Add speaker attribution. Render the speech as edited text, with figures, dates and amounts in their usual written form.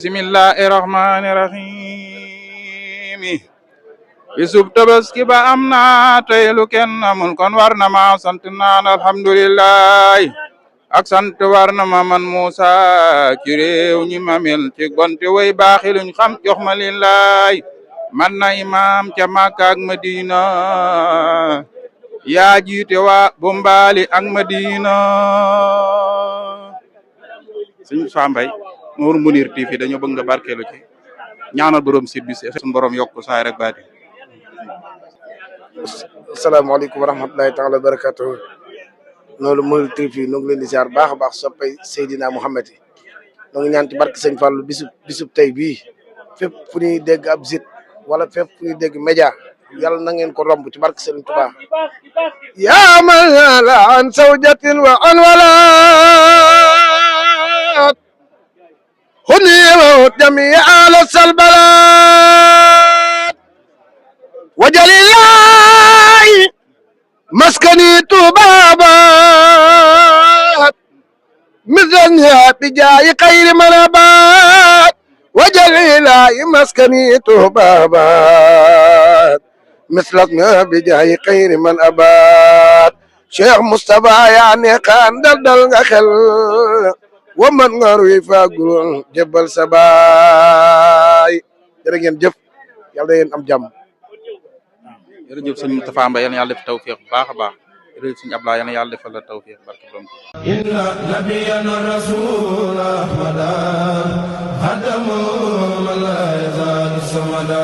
Speaker 1: bismillahi rahmani rahim bisub tabaski ba am na tey lu kenn amul kon war na ma sant naan alhamdulillah ak sant war na ma man Musa ci réew ñi ma mel ci gonte way baaxi luñ xam jox ma lillaay man na imam ca Makka ak Madina yaa jiite waa Bombali ak Madina sëñ Sambay Nour Mounir TV dañoo bëgg nga barkeelu ci ñaanal borom site bi suñu borom yokk saay rek baati.
Speaker 2: asalaamaaleykum wa rahmatulahi taala wa barakatuhu Nour Mounir TV ñu ngi leen di ziar baax a baax soppay Seydina Mouhamed yi ñu ngi ñaan ci barke sëñ Fallou bisub tey bii fépp fu ñuy dégg ab site wala fépp fu ñuy dégg média yàlla na ngeen ko romb ci barke Sëriñ Tuubaa yaa man la an sawjatin wa an walaat خذي جميع آل السلبلات وجل الله مسكني تبابات مثلها بجاي خير من أبات وجل الله مسكني تبابات مثلها بجاي خير من أبات شيخ مصطفى يعني خان دل خل waman ngaru yi faagul jëbbal sa baay jërë ngeen jëf yàlla yéen am jàmm.
Speaker 1: jërëjëf sëñ Moustapha Mbaye yal na yàlla def tawfiq bu baax a baax jërëjëf sëñ Abdoulaye yal na yàlla defal la tawfiq barke borom
Speaker 3: inna nabiyana rasul ahmada hadamu man la yazal samada